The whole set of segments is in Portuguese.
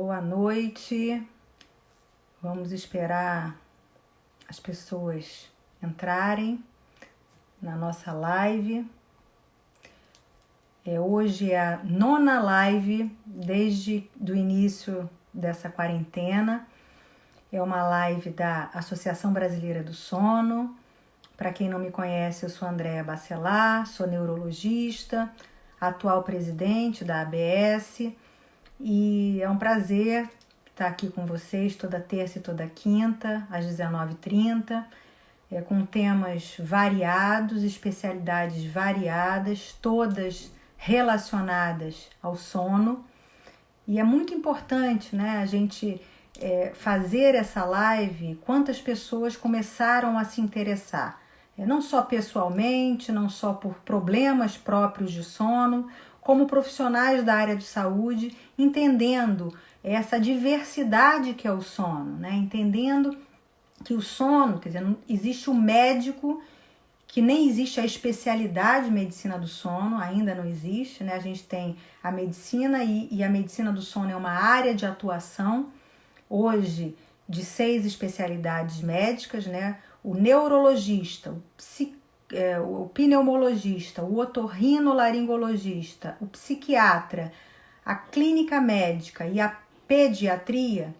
Boa noite. Vamos esperar as pessoas entrarem na nossa live. Hoje é a 9ª live desde o início dessa quarentena. É uma live da Associação Brasileira do Sono. Para quem não me conhece, eu sou Andréa Bacelar, sou neurologista, atual presidente da ABS, e é um prazer estar aqui com vocês toda terça e toda quinta, às 19h30, com temas variados, especialidades variadas, todas relacionadas ao sono. E é muito importante, né, a gente fazer essa live. Quantas pessoas começaram a se interessar, não só pessoalmente, não só por problemas próprios de sono, como profissionais da área de saúde, entendendo essa diversidade que é o sono, né? Entendendo que o sono, quer dizer, não existe um médico, que nem existe a especialidade de medicina do sono, ainda não existe, né? A gente tem a medicina e a medicina do sono é uma área de atuação, hoje, de 6 especialidades médicas, né? O neurologista, o pneumologista, o otorrinolaringologista, o psiquiatra, a clínica médica e a pediatria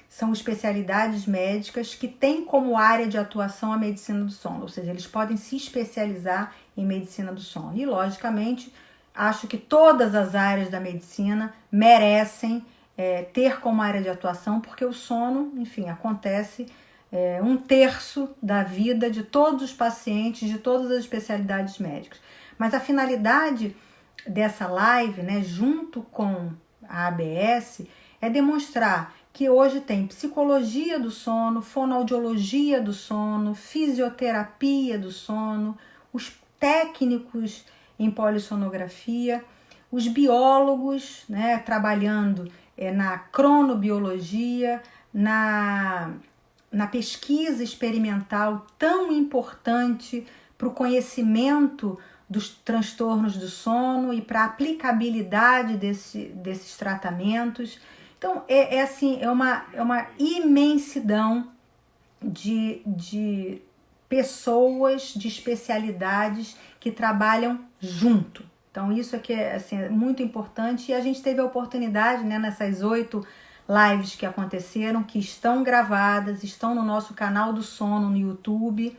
são especialidades médicas que têm como área de atuação a medicina do sono, ou seja, eles podem se especializar em medicina do sono. E, logicamente, acho que todas as áreas da medicina merecem ter como área de atuação, porque o sono, enfim, acontece 1/3 da vida de todos os pacientes, de todas as especialidades médicas. Mas a finalidade dessa live, né, junto com a ABS, é demonstrar que hoje tem psicologia do sono, fonoaudiologia do sono, fisioterapia do sono, os técnicos em polissonografia, os biólogos, né, trabalhando na cronobiologia, na pesquisa experimental tão importante para o conhecimento dos transtornos do sono e para a aplicabilidade desses tratamentos. Então, é uma imensidão de pessoas, de especialidades que trabalham junto. Então, isso aqui é muito importante, e a gente teve a oportunidade, né, nessas 8 lives que aconteceram, que estão gravadas, estão no nosso canal do sono no YouTube,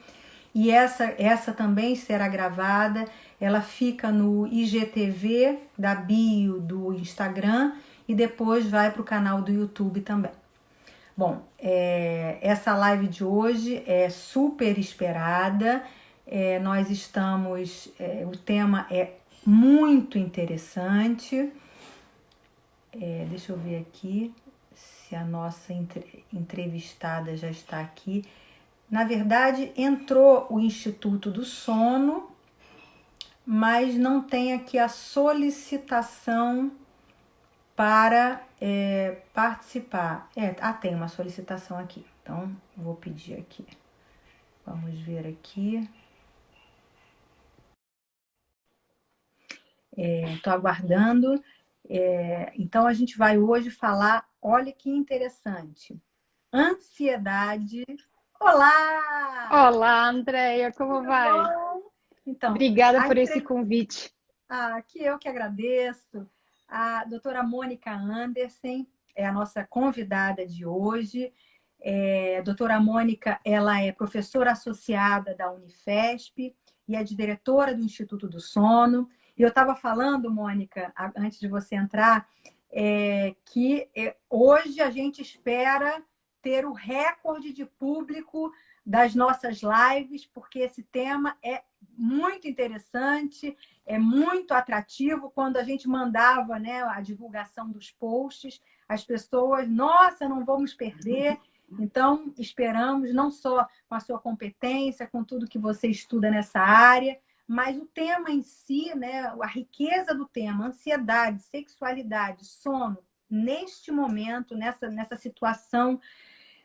e essa também será gravada. Ela fica no IGTV da bio do Instagram e depois vai para o canal do YouTube também. Bom, essa live de hoje é super esperada. Nós estamos... o tema é muito interessante. Deixa eu ver aqui se a nossa entrevistada já está aqui. Na verdade, entrou o Instituto do Sono, mas não tem aqui a solicitação para participar. Tem uma solicitação aqui, então vou pedir aqui. Vamos ver aqui. Estou aguardando. Então, a gente vai hoje falar, olha que interessante, ansiedade. Olá! Olá, Andréia, como Tudo vai? bom? Então, Obrigada por esse convite. que eu que agradeço. A doutora Mônica Andersen é a nossa convidada de hoje. A doutora Mônica, ela é professora associada da Unifesp e é diretora do Instituto do Sono. E eu estava falando, Mônica, antes de você entrar, que hoje a gente espera ter o recorde de público das nossas lives, porque esse tema é muito interessante, é muito atrativo. Quando a gente mandava, né, a divulgação dos posts, as pessoas, nossa, não vamos perder. Então, esperamos, não só com a sua competência, com tudo que você estuda nessa área, mas o tema em si, né, a riqueza do tema, ansiedade, sexualidade, sono, neste momento, nessa situação,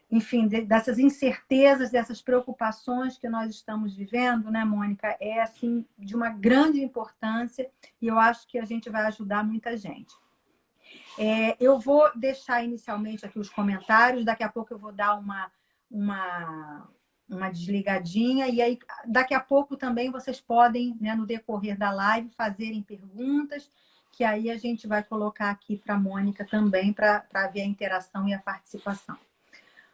enfim, dessas incertezas, dessas preocupações que nós estamos vivendo, né, Mônica, é assim de uma grande importância, e eu acho que a gente vai ajudar muita gente. Eu vou deixar inicialmente aqui os comentários, daqui a pouco eu vou dar uma desligadinha, e aí daqui a pouco também vocês podem, né, no decorrer da live, fazerem perguntas, que aí a gente vai colocar aqui para a Mônica também, para ver a interação e a participação.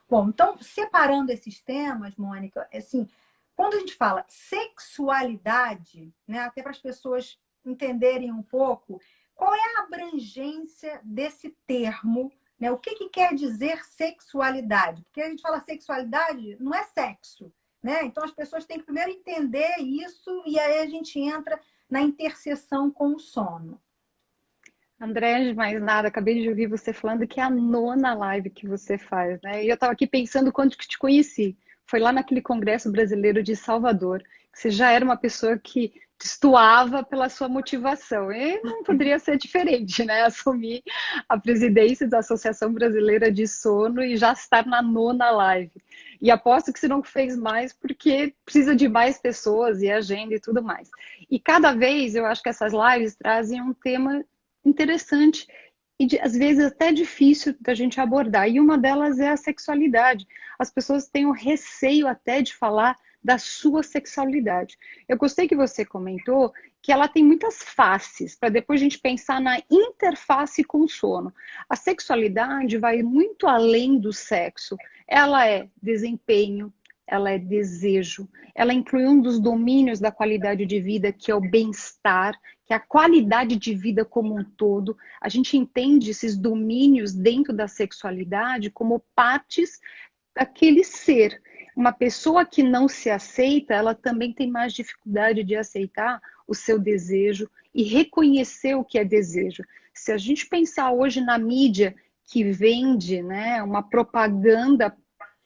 Bom, então, separando esses temas, Mônica, assim, quando a gente fala sexualidade, né, até para as pessoas entenderem um pouco, qual é a abrangência desse termo, né? O que quer dizer sexualidade? Porque a gente fala sexualidade, não é sexo, né? Então, as pessoas têm que primeiro entender isso e aí a gente entra na interseção com o sono. André, antes de mais nada, acabei de ouvir você falando que é a nona live que você faz, né? E eu estava aqui pensando quando que te conheci. Foi lá naquele Congresso Brasileiro de Salvador, que você já era uma pessoa que destoava pela sua motivação. E não poderia ser diferente, né? Assumir a presidência da Associação Brasileira de Sono e já estar na nona live. E aposto que você não fez mais porque precisa de mais pessoas e agenda e tudo mais. E cada vez eu acho que essas lives trazem um tema interessante e às vezes até difícil da gente abordar. E uma delas é a sexualidade. As pessoas têm um receio até de falar da sua sexualidade. Eu gostei que você comentou que ela tem muitas faces, para depois a gente pensar na interface com o sono. A sexualidade vai muito além do sexo. Ela é desempenho, ela é desejo, ela inclui um dos domínios da qualidade de vida, que é o bem-estar, que é a qualidade de vida como um todo. A gente entende esses domínios dentro da sexualidade como partes daquele ser. Uma pessoa que não se aceita, ela também tem mais dificuldade de aceitar o seu desejo e reconhecer o que é desejo. Se a gente pensar hoje na mídia que vende, né, uma propaganda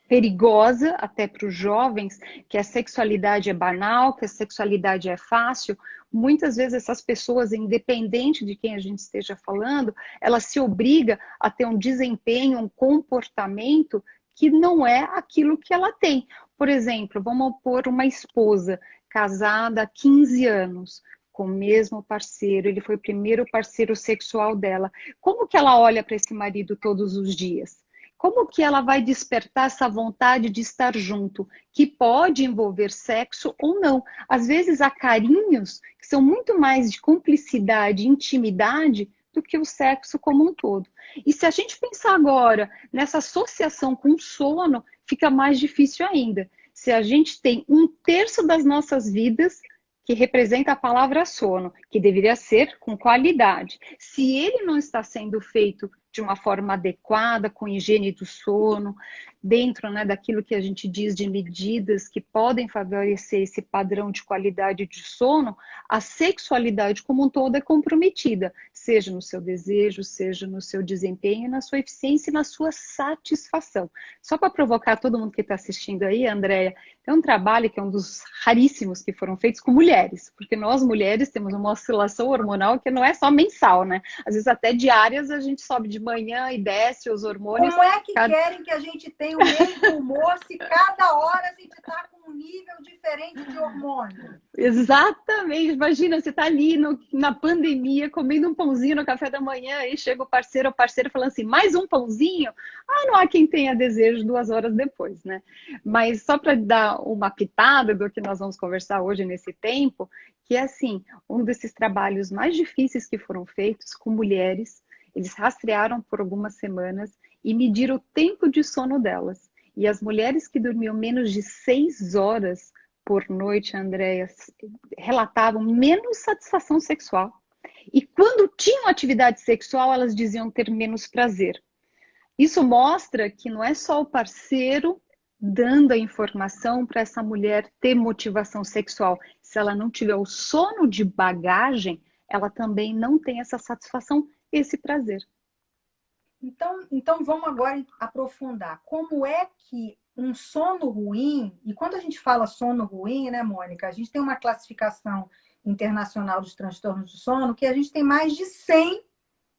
perigosa até para os jovens, que a sexualidade é banal, que a sexualidade é fácil, muitas vezes essas pessoas, independente de quem a gente esteja falando, ela se obriga a ter um desempenho, um comportamento que não é aquilo que ela tem. Por exemplo, vamos pôr uma esposa casada há 15 anos, com o mesmo parceiro, ele foi o primeiro parceiro sexual dela. Como que ela olha para esse marido todos os dias? Como que ela vai despertar essa vontade de estar junto, que pode envolver sexo ou não? Às vezes há carinhos que são muito mais de cumplicidade, intimidade, do que o sexo como um todo. E se a gente pensar agora nessa associação com o sono, fica mais difícil ainda. Se a gente tem um terço das nossas vidas que representa a palavra sono, que deveria ser com qualidade. Se ele não está sendo feito de uma forma adequada, com higiene do sono, dentro, né, daquilo que a gente diz de medidas que podem favorecer esse padrão de qualidade de sono, a sexualidade como um todo é comprometida, seja no seu desejo, seja no seu desempenho, na sua eficiência e na sua satisfação. Só para provocar todo mundo que está assistindo aí, Andréia, tem um trabalho que é um dos raríssimos que foram feitos com mulheres, porque nós mulheres temos uma oscilação hormonal que não é só mensal, né? Às vezes até diárias a gente sobe de manhã e desce os hormônios. Como é que querem que a gente tenha o mesmo humor se cada hora a gente está com um nível diferente de hormônio? Exatamente, imagina, você está ali na pandemia, comendo um pãozinho no café da manhã, e chega o parceiro ou parceira falando assim, mais um pãozinho? Ah, não há quem tenha desejo 2 horas depois, né? Mas só para dar uma pitada do que nós vamos conversar hoje nesse tempo, que é assim, um desses trabalhos mais difíceis que foram feitos com mulheres, eles rastrearam por algumas semanas e mediram o tempo de sono delas. E as mulheres que dormiam menos de 6 horas por noite, Andréia, relatavam menos satisfação sexual. E quando tinham atividade sexual, elas diziam ter menos prazer. Isso mostra que não é só o parceiro dando a informação para essa mulher ter motivação sexual. Se ela não tiver o sono de bagagem, ela também não tem essa satisfação, esse prazer. Então vamos agora aprofundar. Como é que um sono ruim, e quando a gente fala sono ruim, né, Mônica, a gente tem uma classificação internacional dos transtornos de sono que a gente tem mais de 100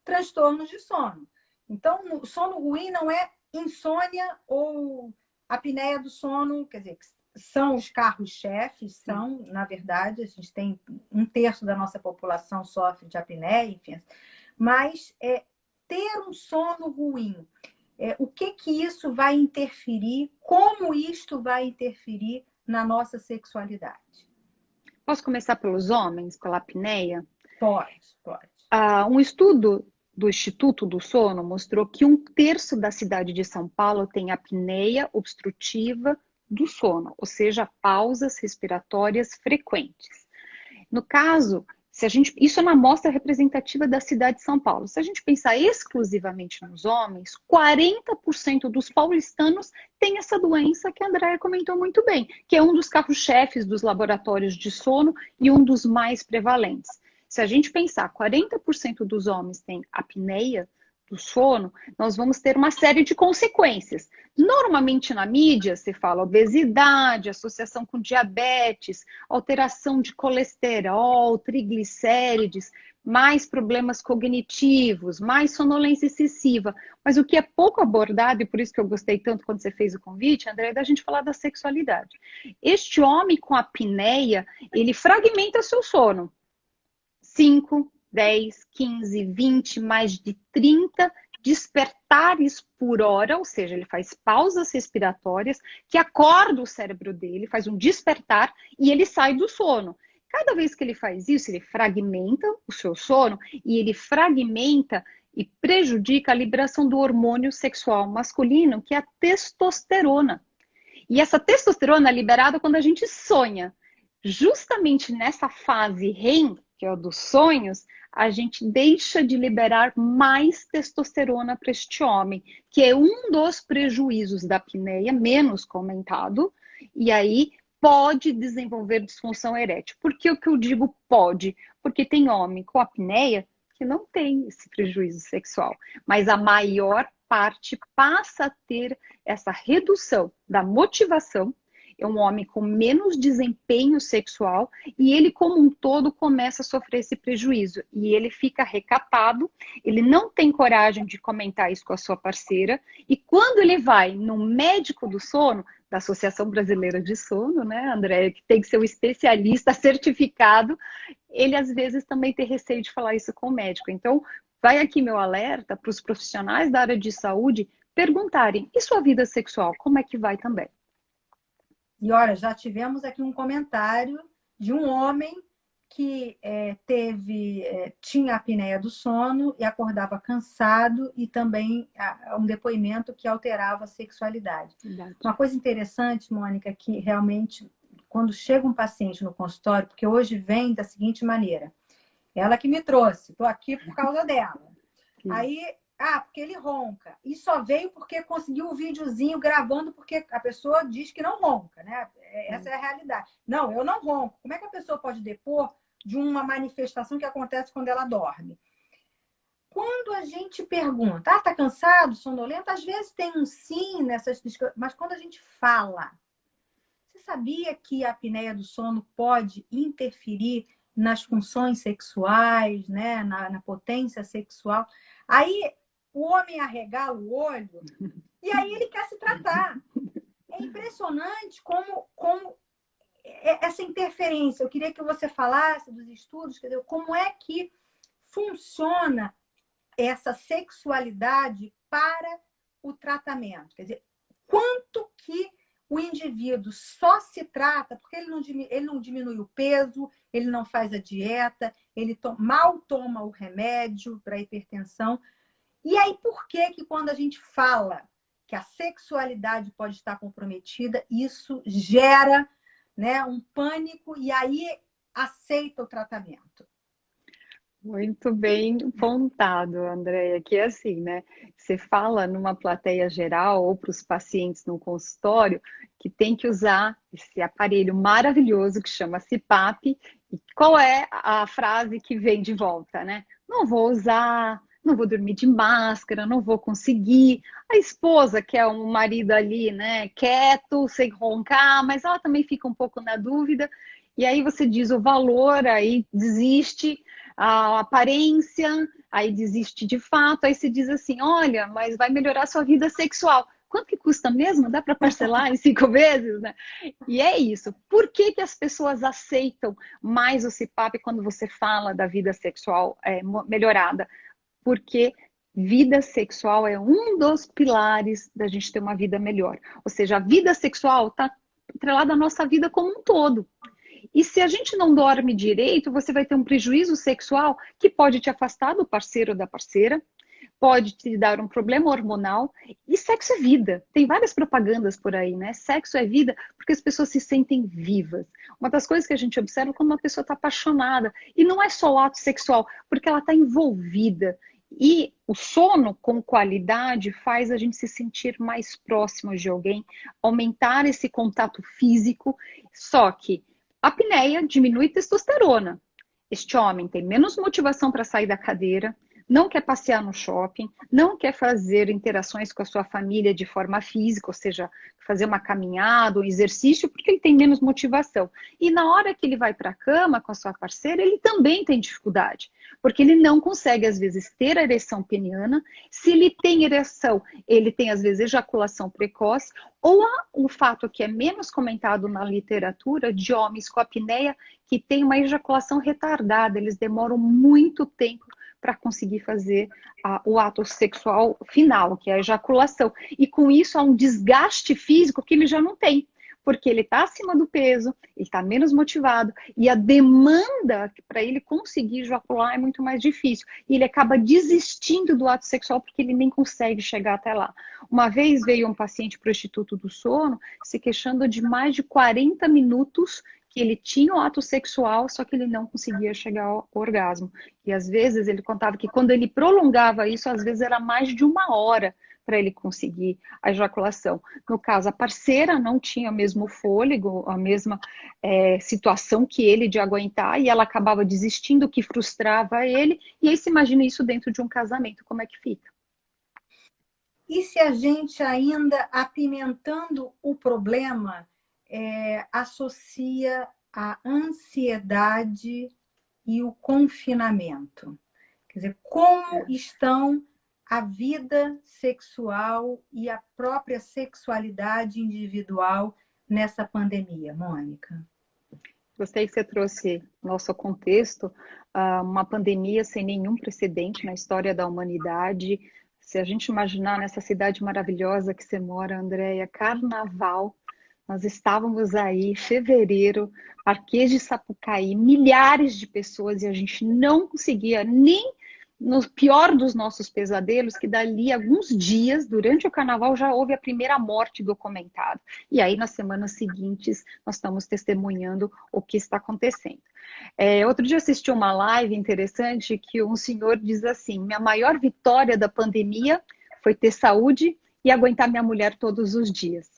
transtornos de sono. Então, o sono ruim não é insônia ou apneia do sono, quer dizer, são os carros-chefes, são, na verdade, a gente tem 1/3 da nossa população sofre de apneia, enfim, mas ter um sono ruim, o que isso vai interferir, como isto vai interferir na nossa sexualidade? Posso começar pelos homens, pela apneia? Pode, pode. Um estudo do Instituto do Sono mostrou que 1/3 da cidade de São Paulo tem apneia obstrutiva do sono, ou seja, pausas respiratórias frequentes. No caso, isso é uma amostra representativa da cidade de São Paulo. Se a gente pensar exclusivamente nos homens, 40% dos paulistanos têm essa doença que a Andrea comentou muito bem, que é um dos carros-chefes dos laboratórios de sono e um dos mais prevalentes. Se a gente pensar 40% dos homens têm apneia do sono, nós vamos ter uma série de consequências. Normalmente na mídia se fala obesidade, associação com diabetes, alteração de colesterol, triglicérides, mais problemas cognitivos, mais sonolência excessiva. Mas o que é pouco abordado, e por isso que eu gostei tanto quando você fez o convite, André, é da gente falar da sexualidade. Este homem com apneia, ele fragmenta seu sono. 5, 10, 15, 20, mais de 30 despertares por hora, ou seja, ele faz pausas respiratórias que acorda o cérebro dele, faz um despertar e ele sai do sono. Cada vez que ele faz isso, ele fragmenta o seu sono e ele fragmenta e prejudica a liberação do hormônio sexual masculino, que é a testosterona. E essa testosterona é liberada quando a gente sonha. Justamente nessa fase REM, que é o dos sonhos, a gente deixa de liberar mais testosterona para este homem, que é um dos prejuízos da apneia, menos comentado, e aí pode desenvolver disfunção erétil. Por que o que eu digo pode? Porque tem homem com apneia que não tem esse prejuízo sexual, mas a maior parte passa a ter essa redução da motivação. É um homem com menos desempenho sexual e ele, como um todo, começa a sofrer esse prejuízo. E ele fica recatado, ele não tem coragem de comentar isso com a sua parceira. E quando ele vai no médico do sono, da Associação Brasileira de Sono, né, André, que tem que ser um especialista certificado, ele às vezes também tem receio de falar isso com o médico. Então, vai aqui meu alerta para os profissionais da área de saúde perguntarem, e sua vida sexual, como é que vai também? E olha, já tivemos aqui um comentário de um homem que tinha apneia do sono e acordava cansado e também um depoimento que alterava a sexualidade. Verdade. Uma coisa interessante, Mônica, que realmente quando chega um paciente no consultório, porque hoje vem da seguinte maneira, ela que me trouxe, estou aqui por causa dela. Sim. Aí, porque ele ronca. E só veio porque conseguiu o videozinho gravando, porque a pessoa diz que não ronca, né? Essa é a realidade. Não, eu não ronco. Como é que a pessoa pode depor de uma manifestação que acontece quando ela dorme? Quando a gente pergunta, tá cansado, sonolento? Às vezes tem um sim nessas discussões, mas quando a gente fala, você sabia que a apneia do sono pode interferir nas funções sexuais, né? na potência sexual? Aí o homem arregala o olho e aí ele quer se tratar. É impressionante como essa interferência. Eu queria que você falasse dos estudos, quer dizer, como é que funciona essa sexualidade para o tratamento. Quer dizer, quanto que o indivíduo só se trata, porque ele não diminui o peso, ele não faz a dieta, ele mal toma o remédio para a hipertensão. E aí, por que quando a gente fala que a sexualidade pode estar comprometida, isso gera, né, um pânico e aí aceita o tratamento? Muito bem apontado, Andréia, que é assim, né? Você fala numa plateia geral ou para os pacientes no consultório que tem que usar esse aparelho maravilhoso que chama CPAP. E qual é a frase que vem de volta, né? Não vou usar, não vou dormir de máscara, não vou conseguir. A esposa, que é um marido ali, né, quieto, sem roncar, mas ela também fica um pouco na dúvida. E aí você diz o valor, aí desiste, a aparência, aí desiste de fato, aí se diz assim, olha, mas vai melhorar a sua vida sexual. Quanto que custa mesmo? Dá para parcelar em 5 vezes, né? E é isso. Por que as pessoas aceitam mais o CPAP quando você fala da vida sexual melhorada? Porque vida sexual é um dos pilares da gente ter uma vida melhor. Ou seja, a vida sexual está atrelada à nossa vida como um todo. E se a gente não dorme direito, você vai ter um prejuízo sexual que pode te afastar do parceiro ou da parceira, pode te dar um problema hormonal. E sexo é vida. Tem várias propagandas por aí, né? Sexo é vida porque as pessoas se sentem vivas. Uma das coisas que a gente observa é quando uma pessoa está apaixonada. E não é só o ato sexual, porque ela está envolvida. E o sono com qualidade faz a gente se sentir mais próximo de alguém, aumentar esse contato físico. Só que a apneia diminui testosterona. Este homem tem menos motivação para sair da cadeira, não quer passear no shopping, não quer fazer interações com a sua família de forma física, ou seja, fazer uma caminhada, um exercício, porque ele tem menos motivação. E na hora que ele vai para a cama com a sua parceira, ele também tem dificuldade, porque ele não consegue, às vezes, ter a ereção peniana. Se ele tem ereção, ele tem, às vezes, ejaculação precoce, ou o fato que é menos comentado na literatura de homens com apneia que tem uma ejaculação retardada, eles demoram muito tempo para conseguir fazer o ato sexual final, que é a ejaculação. E com isso há um desgaste físico que ele já não tem, porque ele está acima do peso, ele está menos motivado, e a demanda para ele conseguir ejacular é muito mais difícil. E ele acaba desistindo do ato sexual porque ele nem consegue chegar até lá. Uma vez veio um paciente para o Instituto do Sono se queixando de mais de 40 minutos que ele tinha o ato sexual, só que ele não conseguia chegar ao orgasmo. E às vezes ele contava que quando ele prolongava isso, às vezes era mais de 1 hora para ele conseguir a ejaculação. No caso, a parceira não tinha o mesmo fôlego, a mesma situação que ele de aguentar, e ela acabava desistindo, o que frustrava ele. E aí se imagina isso dentro de um casamento, como é que fica? E se a gente ainda, apimentando o problema, associa a ansiedade e o confinamento? Quer dizer, como estão a vida sexual e a própria sexualidade individual nessa pandemia, Mônica? Gostei que você trouxe nosso contexto, uma pandemia sem nenhum precedente na história da humanidade. Se a gente imaginar nessa cidade maravilhosa que você mora, Andréia, carnaval, nós estávamos aí, fevereiro, Marquês de Sapucaí, milhares de pessoas, e a gente não conseguia nem no pior dos nossos pesadelos, que dali a alguns dias, durante o carnaval, já houve a primeira morte documentada. E aí, nas semanas seguintes, nós estamos testemunhando o que está acontecendo. Outro dia eu assisti uma live interessante que um senhor diz assim: minha maior vitória da pandemia foi ter saúde e aguentar minha mulher todos os dias.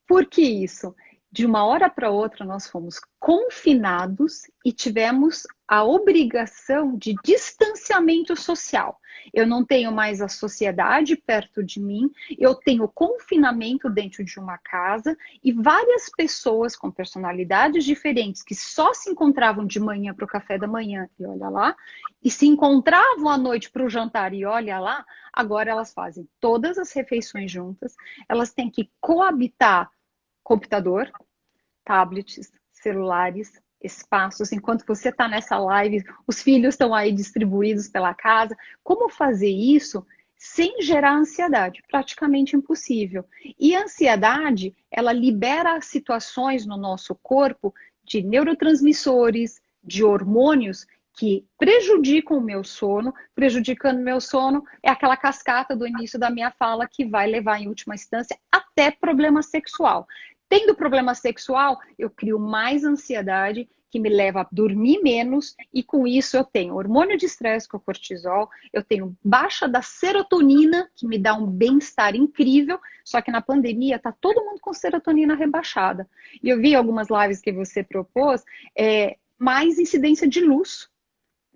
Por que isso? De uma hora para outra, nós fomos confinados e tivemos a obrigação de distanciamento social. Eu não tenho mais a sociedade perto de mim, eu tenho confinamento dentro de uma casa e várias pessoas com personalidades diferentes que só se encontravam de manhã para o café da manhã, e olha lá, e se encontravam à noite para o jantar, e olha lá, agora elas fazem todas as refeições juntas, elas têm que coabitar computador, tablets, celulares, espaços. Enquanto você está nessa live, os filhos estão aí distribuídos pela casa. Como fazer isso sem gerar ansiedade? Praticamente impossível. E a ansiedade, ela libera situações no nosso corpo de neurotransmissores, de hormônios que prejudicam o meu sono. Prejudicando o meu sono é aquela cascata do início da minha fala que vai levar, em última instância, até problema sexual. Tendo problema sexual, eu crio mais ansiedade, que me leva a dormir menos, e com isso eu tenho hormônio de estresse, que é o cortisol, eu tenho baixa da serotonina, que me dá um bem-estar incrível, só que na pandemia tá todo mundo com serotonina rebaixada. E eu vi algumas lives que você propôs, mais incidência de luz.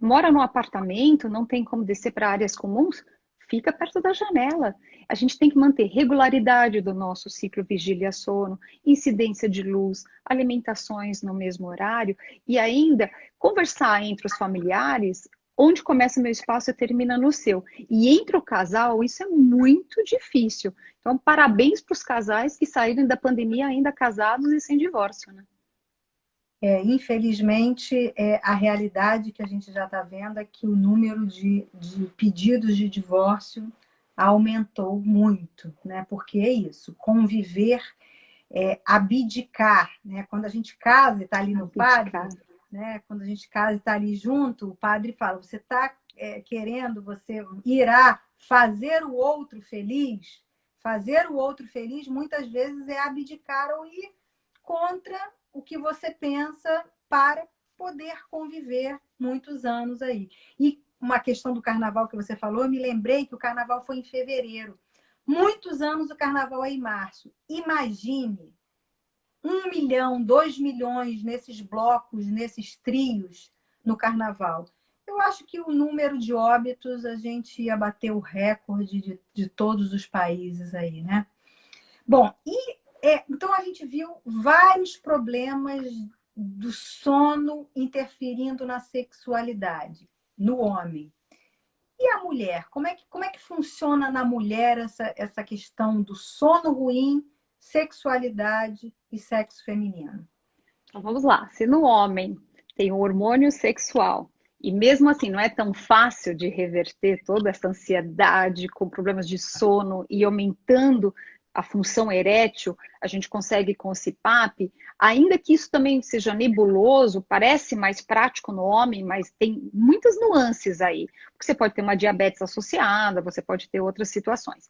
Mora num apartamento, não tem como descer para áreas comuns, fica perto da janela. A gente tem que manter regularidade do nosso ciclo vigília-sono, incidência de luz, alimentações no mesmo horário e ainda conversar entre os familiares, onde começa meu espaço e termina no seu. E entre o casal, isso é muito difícil. Então, parabéns para os casais que saíram da pandemia ainda casados e sem divórcio, né? Infelizmente, a realidade que a gente já está vendo é que o número de pedidos de divórcio aumentou muito, né? Porque é isso, conviver, abdicar, né? Quando a gente casa e está ali no Abdicar. padre, né? Quando a gente casa e está ali junto, o padre fala: você está querendo, você irá fazer o outro feliz? Fazer o outro feliz muitas vezes é abdicar ou ir contra o que você pensa para poder conviver muitos anos aí. E uma questão do carnaval que você falou, eu me lembrei que o carnaval foi em fevereiro. Muitos anos o carnaval é em março. Imagine 1 milhão, 2 milhões nesses blocos, nesses trios no carnaval. Eu acho que o número de óbitos a gente ia bater o recorde de todos os países aí, né? Bom, então a gente viu vários problemas do sono interferindo na sexualidade, no homem. E a mulher? Como é que funciona na mulher essa questão do sono ruim, sexualidade e sexo feminino? Então vamos lá. Se no homem tem o hormônio sexual, e mesmo assim não é tão fácil de reverter toda essa ansiedade com problemas de sono e aumentando a função erétil, a gente consegue com o CPAP, ainda que isso também seja nebuloso, parece mais prático no homem, mas tem muitas nuances aí. Porque você pode ter uma diabetes associada, você pode ter outras situações.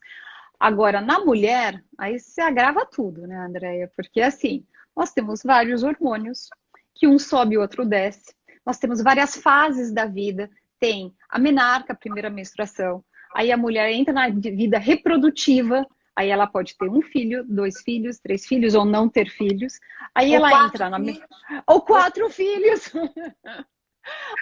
Agora, na mulher, aí se agrava tudo, né, Andréia? Porque assim, nós temos vários hormônios, que um sobe e o outro desce. Nós temos várias fases da vida. Tem a menarca, a primeira menstruação. Aí a mulher entra na vida reprodutiva. Aí ela pode ter um filho, 2 filhos, 3 filhos ou não ter filhos. Aí Ou ela quatro entra na... filhos? Ou 4 filhos.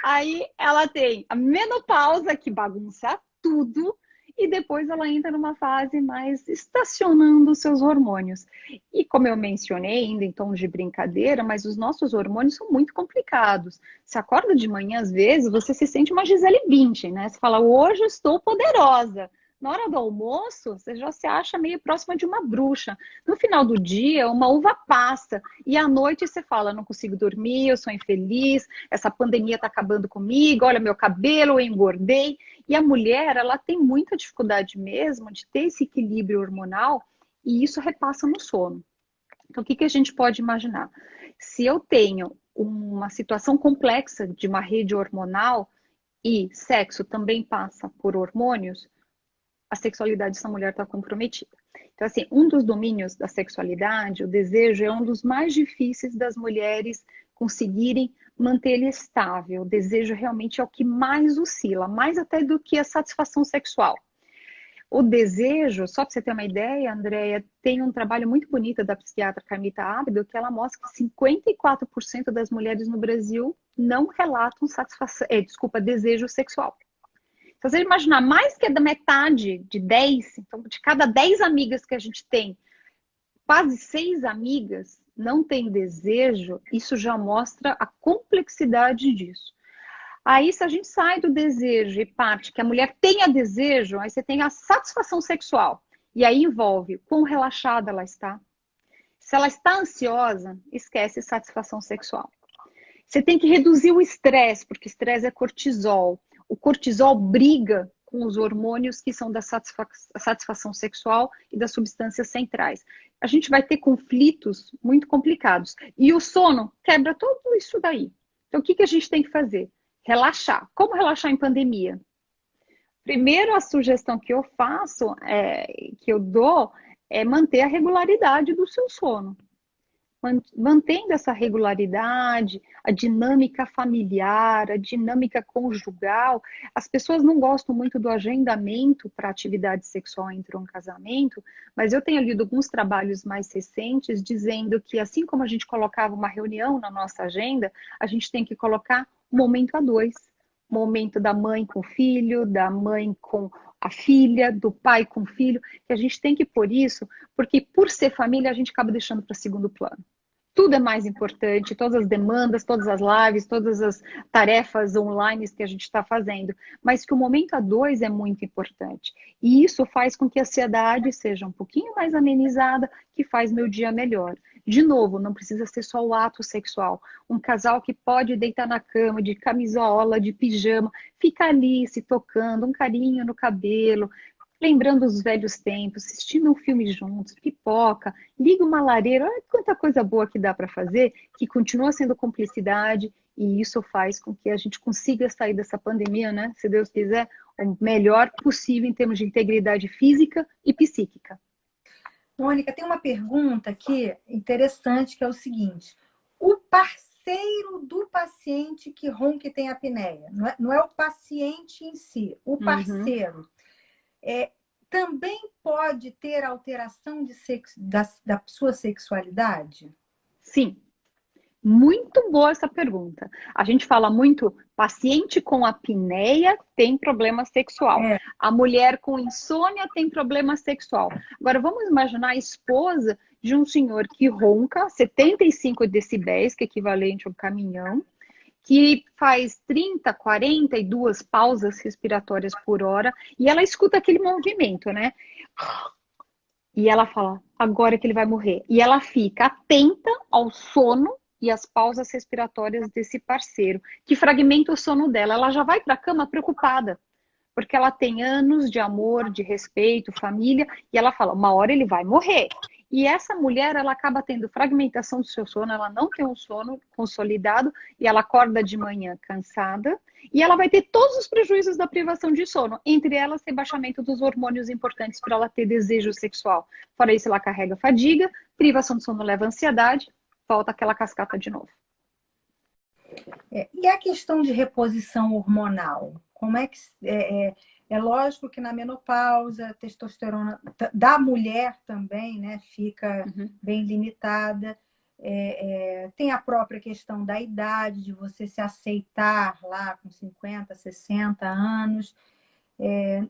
Aí ela tem a menopausa, que bagunça tudo, e depois ela entra numa fase mais estacionando os seus hormônios. E como eu mencionei, ainda em tom de brincadeira, mas os nossos hormônios são muito complicados. Você acorda de manhã, às vezes, você se sente uma Gisele Bündchen, né? Você fala, hoje estou poderosa. Na hora do almoço, você já se acha meio próxima de uma bruxa. No final do dia, uma uva passa. E à noite você fala, não consigo dormir, eu sou infeliz, essa pandemia está acabando comigo, olha meu cabelo, eu engordei. E a mulher, ela tem muita dificuldade mesmo de ter esse equilíbrio hormonal e isso repassa no sono. Então, o que a gente pode imaginar? Se eu tenho uma situação complexa de uma rede hormonal e sexo também passa por hormônios, a sexualidade dessa mulher está comprometida. Então, assim, um dos domínios da sexualidade, o desejo, é um dos mais difíceis das mulheres conseguirem manter ele estável. O desejo realmente é o que mais oscila, mais até do que a satisfação sexual. O desejo, só para você ter uma ideia, Andréia, tem um trabalho muito bonito da psiquiatra Carmita Abdo, que ela mostra que 54% das mulheres no Brasil não relatam desejo sexual. Então, você imaginar mais que da metade de 10, então de cada 10 amigas que a gente tem, quase 6 amigas não têm desejo, isso já mostra a complexidade disso. Aí, se a gente sai do desejo e parte que a mulher tenha desejo, aí você tem a satisfação sexual. E aí envolve quão relaxada ela está. Se ela está ansiosa, esquece satisfação sexual. Você tem que reduzir o estresse, porque estresse é cortisol. O cortisol briga com os hormônios que são da satisfação sexual e das substâncias centrais. A gente vai ter conflitos muito complicados. E o sono quebra tudo isso daí. Então, o que a gente tem que fazer? Relaxar. Como relaxar em pandemia? Primeiro, a sugestão que eu faço, que eu dou, é manter a regularidade do seu sono. Mantendo essa regularidade, a dinâmica familiar, a dinâmica conjugal. As pessoas não gostam muito do agendamento para atividade sexual entre um casamento, mas eu tenho lido alguns trabalhos mais recentes dizendo que assim como a gente colocava uma reunião na nossa agenda, a gente tem que colocar um momento a dois. Momento da mãe com o filho, da mãe com a filha, do pai com o filho, que a gente tem que pôr isso, porque por ser família a gente acaba deixando para segundo plano. tudo é mais importante, todas as demandas, todas as lives, todas as tarefas online que a gente está fazendo, mas que o momento a dois é muito importante. E isso faz com que a ansiedade seja um pouquinho mais amenizada, que faz meu dia melhor. De novo, não precisa ser só o ato sexual. Um casal que pode deitar na cama, de camisola, de pijama, fica ali se tocando, um carinho no cabelo, lembrando os velhos tempos, assistindo um filme juntos, pipoca, liga uma lareira, olha quanta coisa boa que dá para fazer, que continua sendo cumplicidade, e isso faz com que a gente consiga sair dessa pandemia, né? Se Deus quiser, o melhor possível em termos de integridade física e psíquica. Mônica, tem uma pergunta aqui interessante, que é o seguinte: o parceiro do paciente que ronca e tem apneia, não é o paciente em si, o Uhum. parceiro, também pode ter alteração da sua sexualidade? Sim. Muito boa essa pergunta. A gente fala muito, paciente com apneia tem problema sexual. É, A mulher com insônia tem problema sexual. Agora, vamos imaginar a esposa de um senhor que ronca 75 decibéis, que é equivalente a um caminhão, que faz 30, 42 pausas respiratórias por hora, e ela escuta aquele movimento, né? E ela fala, agora que ele vai morrer. E ela fica atenta ao sono e às pausas respiratórias desse parceiro, que fragmenta o sono dela. Ela já vai para a cama preocupada, porque ela tem anos de amor, de respeito, família, e ela fala, uma hora ele vai morrer. E essa mulher, ela acaba tendo fragmentação do seu sono, ela não tem um sono consolidado, e ela acorda de manhã cansada, e ela vai ter todos os prejuízos da privação de sono, entre elas rebaixamento dos hormônios importantes para ela ter desejo sexual. Fora isso, ela carrega fadiga, privação de sono leva ansiedade, volta aquela cascata de novo. E a questão de reposição hormonal? Como é que é lógico que na menopausa a testosterona da mulher também, né, fica bem limitada. Tem a própria questão da idade, de você se aceitar lá com 50, 60 anos,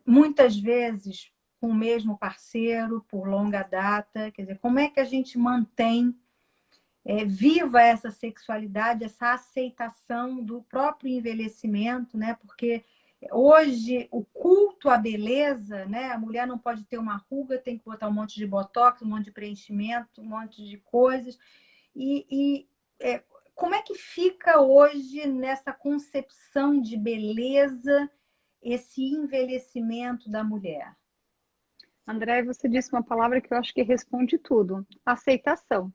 muitas vezes com o mesmo parceiro, por longa data. Quer dizer, como é que a gente mantém viva essa sexualidade, essa aceitação do próprio envelhecimento, né? Porque hoje o culto à beleza, né? A mulher não pode ter uma ruga, tem que botar um monte de botox, um monte de preenchimento, um monte de coisas. Como é que fica hoje nessa concepção de beleza esse envelhecimento da mulher? André, você disse uma palavra que eu acho que responde tudo: aceitação.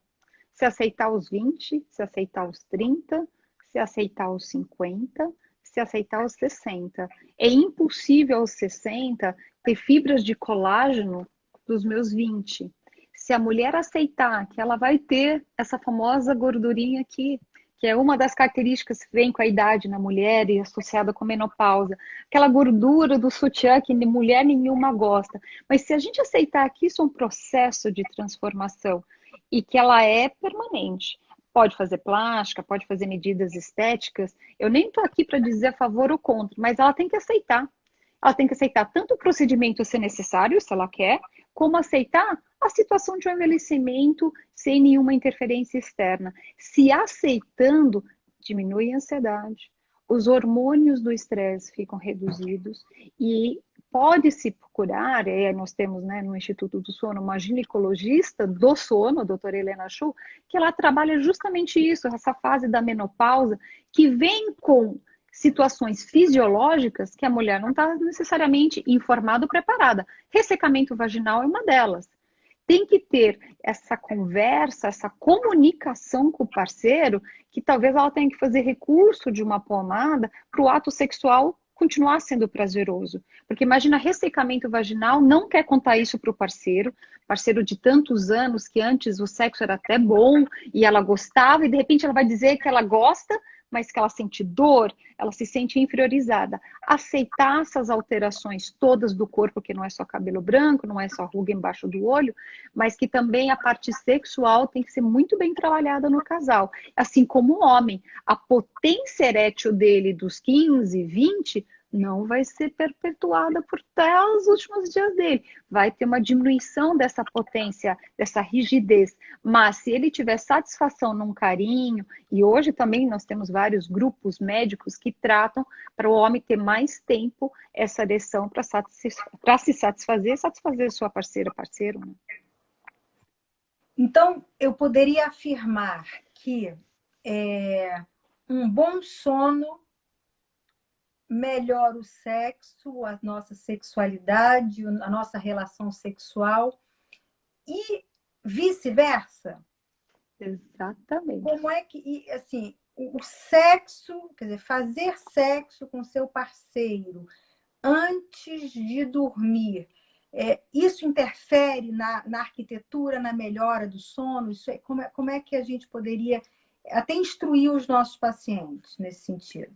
Se aceitar os 20, se aceitar os 30, se aceitar os 50, se aceitar os 60. É impossível aos 60 ter fibras de colágeno dos meus 20. Se a mulher aceitar que ela vai ter essa famosa gordurinha aqui, que é uma das características que vem com a idade na mulher e associada com a menopausa, aquela gordura do sutiã que mulher nenhuma gosta. Mas se a gente aceitar que isso é um processo de transformação e que ela é permanente, pode fazer plástica, pode fazer medidas estéticas, eu nem estou aqui para dizer a favor ou contra, mas ela tem que aceitar. Ela tem que aceitar tanto o procedimento ser necessário, se ela quer, como aceitar a situação de um envelhecimento sem nenhuma interferência externa. Se aceitando, diminui a ansiedade, os hormônios do estresse ficam reduzidos e pode-se procurar, nós temos, né, no Instituto do Sono uma ginecologista do sono, a doutora Helena Schuh, que ela trabalha justamente isso, essa fase da menopausa, que vem com situações fisiológicas que a mulher não está necessariamente informada ou preparada. Ressecamento vaginal é uma delas. Tem que ter essa conversa, essa comunicação com o parceiro, que talvez ela tenha que fazer recurso de uma pomada para o ato sexual continuar sendo prazeroso. Porque imagina, ressecamento vaginal, não quer contar isso para o parceiro de tantos anos, que antes o sexo era até bom e ela gostava, e de repente ela vai dizer que ela gosta, mas que ela sente dor, ela se sente inferiorizada. Aceitar essas alterações todas do corpo, que não é só cabelo branco, não é só ruga embaixo do olho, mas que também a parte sexual tem que ser muito bem trabalhada no casal. Assim como o homem, a potência erétil dele dos 15, 20 não vai ser perpetuada por até os últimos dias dele. Vai ter uma diminuição dessa potência, dessa rigidez. Mas se ele tiver satisfação num carinho, e hoje também nós temos vários grupos médicos que tratam para o homem ter mais tempo essa ereção para se satisfazer, satisfazer sua parceira, parceiro, né? Então, eu poderia afirmar que um bom sono melhora o sexo, a nossa sexualidade, a nossa relação sexual e vice-versa. Exatamente. Como é que, assim, o sexo, quer dizer, fazer sexo com seu parceiro antes de dormir, isso interfere na arquitetura, na melhora do sono? Como é que a gente poderia até instruir os nossos pacientes nesse sentido?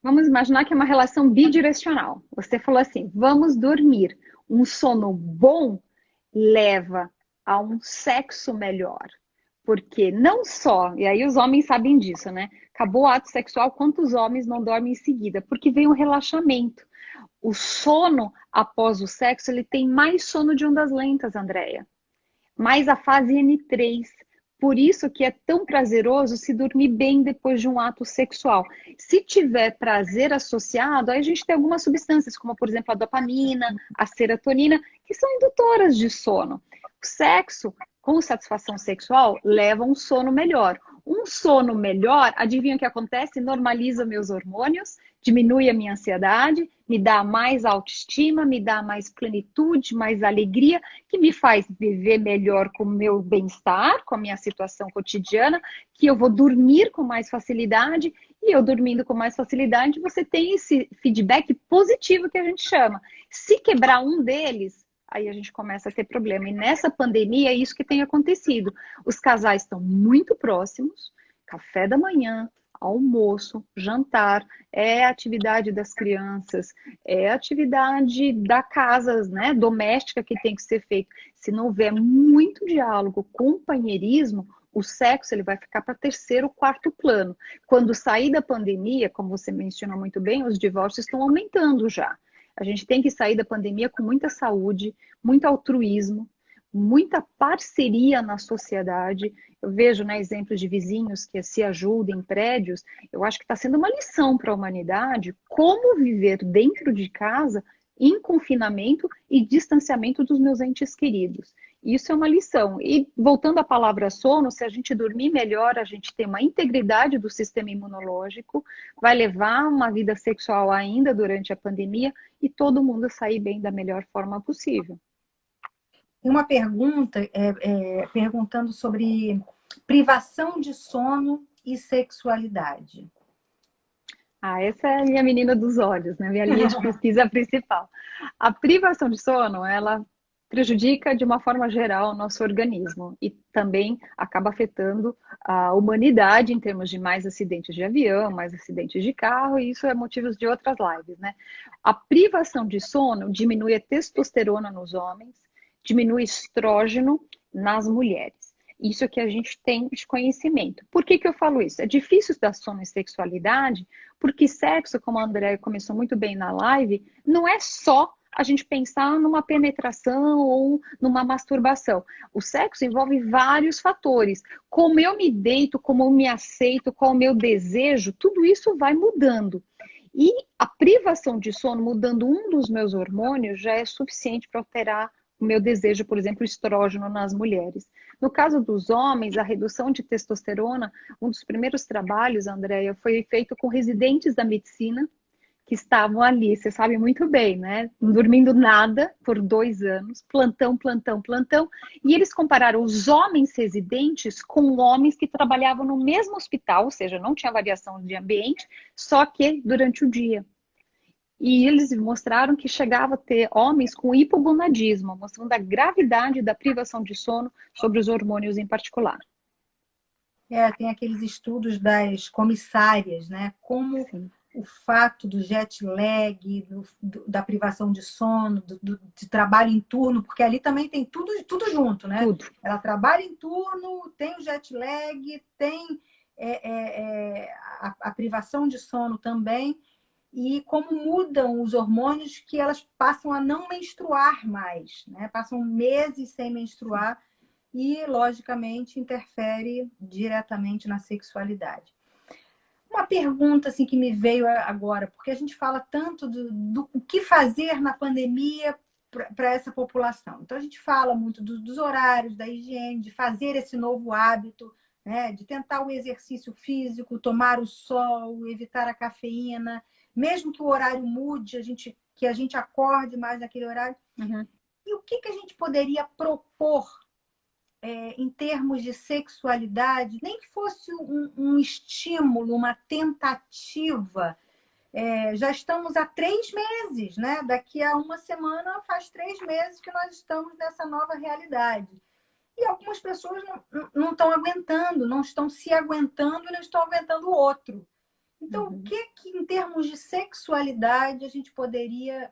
Vamos imaginar que é uma relação bidirecional. Você falou assim: vamos dormir. Um sono bom leva a um sexo melhor. Porque não só, e aí os homens sabem disso, né? Acabou o ato sexual, quantos homens não dormem em seguida? Porque vem o relaxamento. O sono após o sexo, ele tem mais sono de ondas lentas, Andréia. Mais a fase N3. Por isso que é tão prazeroso se dormir bem depois de um ato sexual. Se tiver prazer associado, aí a gente tem algumas substâncias, como por exemplo a dopamina, a serotonina, que são indutoras de sono. O sexo com satisfação sexual leva a um sono melhor. Um sono melhor, adivinha o que acontece? Normaliza meus hormônios, diminui a minha ansiedade, me dá mais autoestima, me dá mais plenitude, mais alegria, que me faz viver melhor com o meu bem-estar, com a minha situação cotidiana, que eu vou dormir com mais facilidade, e eu dormindo com mais facilidade, você tem esse feedback positivo que a gente chama. Se quebrar um deles, aí a gente começa a ter problema. E nessa pandemia é isso que tem acontecido. Os casais estão muito próximos, café da manhã, almoço, jantar, é a atividade das crianças, é a atividade da casa, né, doméstica que tem que ser feita. Se não houver muito diálogo, companheirismo, o sexo ele vai ficar para terceiro, quarto plano. Quando sair da pandemia, como você mencionou muito bem, os divórcios estão aumentando já. A gente tem que sair da pandemia com muita saúde, muito altruísmo, muita parceria na sociedade. Eu vejo, né, exemplos de vizinhos que se ajudam em prédios. Eu acho que está sendo uma lição para a humanidade como viver dentro de casa em confinamento e distanciamento dos meus entes queridos. Isso é uma lição. E voltando à palavra sono, se a gente dormir melhor, a gente tem uma integridade do sistema imunológico, vai levar uma vida sexual ainda durante a pandemia e todo mundo sair bem da melhor forma possível. Tem uma pergunta perguntando sobre privação de sono e sexualidade. Ah, essa é a minha menina dos olhos, né? Minha linha de pesquisa principal. A privação de sono, ela prejudica de uma forma geral o nosso organismo e também acaba afetando a humanidade em termos de mais acidentes de avião, mais acidentes de carro, e isso é motivo de outras lives, né? A privação de sono diminui a testosterona nos homens, diminui estrógeno nas mulheres. Isso que a gente tem de conhecimento. Por que eu falo isso? É difícil dar sono e sexualidade, porque sexo, como a Andrea começou muito bem na live, não é só a gente pensar numa penetração ou numa masturbação. O sexo envolve vários fatores. Como eu me deito, como eu me aceito, qual o meu desejo, tudo isso vai mudando. E a privação de sono, mudando um dos meus hormônios, já é suficiente para alterar o meu desejo, por exemplo, estrógeno nas mulheres. No caso dos homens, a redução de testosterona, um dos primeiros trabalhos, Andréia, foi feito com residentes da medicina que estavam ali, você sabe muito bem, né? Não dormindo nada por 2 anos, plantão, plantão, plantão. E eles compararam os homens residentes com homens que trabalhavam no mesmo hospital, ou seja, não tinha variação de ambiente, só que durante o dia. E eles mostraram que chegava a ter homens com hipogonadismo, mostrando a gravidade da privação de sono sobre os hormônios em particular. Tem aqueles estudos das comissárias, né? Como Sim. o fato do jet lag, da privação de sono, de trabalho em turno, porque ali também tem tudo junto, né? Tudo. Ela trabalha em turno, tem o jet lag, tem a privação de sono também. e como mudam os hormônios que elas passam a não menstruar mais, né? Passam meses sem menstruar e, logicamente, interfere diretamente na sexualidade. Uma pergunta assim que me veio agora, porque a gente fala tanto do que fazer na pandemia para essa população. Então, a gente fala muito dos horários, da higiene, de fazer esse novo hábito, né? De tentar o exercício físico, tomar o sol, evitar a cafeína, mesmo que o horário mude, que a gente acorde mais naquele horário. Uhum. E o que a gente poderia propor em termos de sexualidade, nem que fosse um estímulo, uma tentativa. Já estamos há 3 meses, né? Daqui a uma semana faz 3 meses que nós estamos nessa nova realidade. E algumas pessoas não estão aguentando, não estão se aguentando e não estão aguentando o outro. Então, o que em termos de sexualidade a gente poderia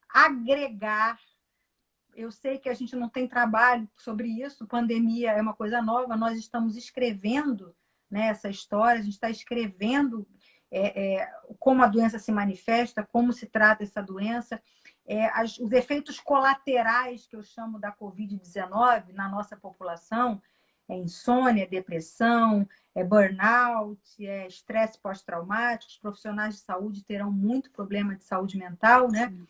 agregar? Eu sei que a gente não tem trabalho sobre isso, pandemia é uma coisa nova, nós estamos escrevendo, né, essa história, a gente está escrevendo como a doença se manifesta, como se trata essa doença, os efeitos colaterais que eu chamo da Covid-19 na nossa população, insônia, depressão, burnout, estresse pós-traumático, os profissionais de saúde terão muito problema de saúde mental, né? Sim.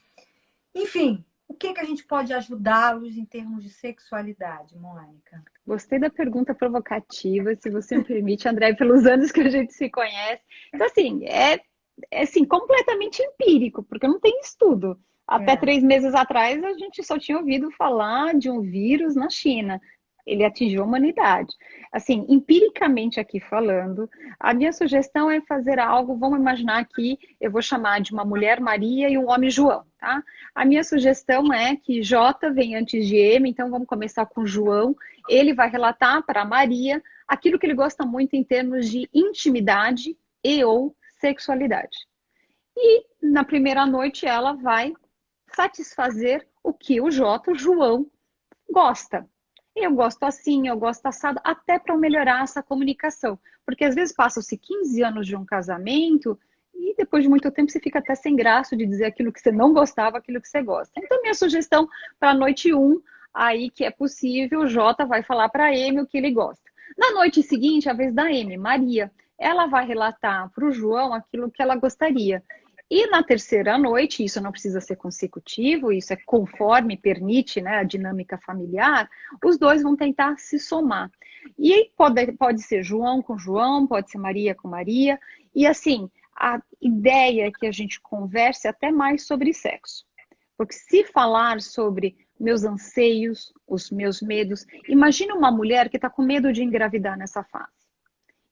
Enfim, o que a gente pode ajudá-los em termos de sexualidade, Mônica? Gostei da pergunta provocativa, se você me permite, André, pelos anos que a gente se conhece. Então, assim, assim, completamente empírico, porque não tem estudo. Até 3 meses atrás, a gente só tinha ouvido falar de um vírus na China. Ele atingiu a humanidade. Assim, empiricamente aqui falando, a minha sugestão é fazer algo, vamos imaginar aqui, eu vou chamar de uma mulher Maria e um homem João, tá? A minha sugestão é que J vem antes de M, então vamos começar com João. Ele vai relatar para Maria aquilo que ele gosta muito em termos de intimidade e ou sexualidade. E na primeira noite ela vai satisfazer o que o João, gosta. Eu gosto assim, eu gosto assado, até para melhorar essa comunicação. Porque às vezes passam-se 15 anos de um casamento e depois de muito tempo você fica até sem graça de dizer aquilo que você não gostava, aquilo que você gosta. Então, minha sugestão para a noite 1, aí que é possível, o J vai falar para a M o que ele gosta. Na noite seguinte, a vez da M, Maria, ela vai relatar para o João aquilo que ela gostaria. E na terceira noite, isso não precisa ser consecutivo, isso é conforme permite, né, a dinâmica familiar, os dois vão tentar se somar. E pode ser João com João, pode ser Maria com Maria, e assim, a ideia é que a gente converse até mais sobre sexo. Porque se falar sobre meus anseios, os meus medos, imagina uma mulher que está com medo de engravidar nessa fase.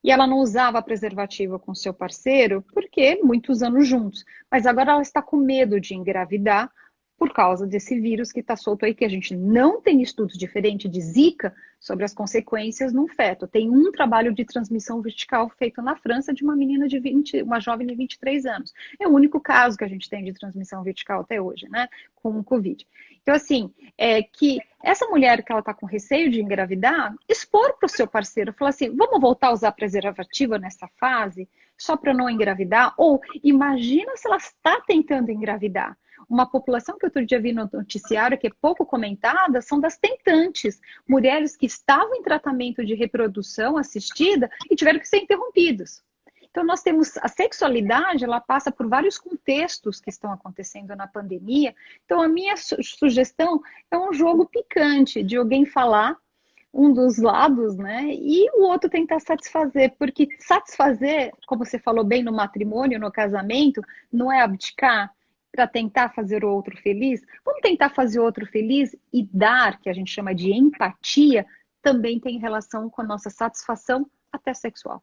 E ela não usava preservativo com seu parceiro, porque muitos anos juntos. Mas agora ela está com medo de engravidar por causa desse vírus que está solto aí, que a gente não tem estudos diferentes de Zika sobre as consequências no feto. Tem um trabalho de transmissão vertical feito na França de uma menina de uma jovem de 23 anos. É o único caso que a gente tem de transmissão vertical até hoje, né? Com o Covid. Então, assim, que essa mulher que ela está com receio de engravidar, expor para o seu parceiro, falar assim, vamos voltar a usar preservativo nessa fase, só para não engravidar? Ou imagina se ela está tentando engravidar. Uma população que outro dia vi no noticiário, que é pouco comentada, são das tentantes. Mulheres que estavam em tratamento de reprodução assistida e tiveram que ser interrompidas. Então, nós temos a sexualidade, ela passa por vários contextos que estão acontecendo na pandemia. Então, a minha sugestão é um jogo picante, de alguém falar um dos lados, né? E o outro tentar satisfazer, porque satisfazer, como você falou bem no matrimônio, no casamento, não é abdicar para tentar fazer o outro feliz. Vamos tentar fazer o outro feliz e dar, que a gente chama de empatia, também tem relação com a nossa satisfação até sexual.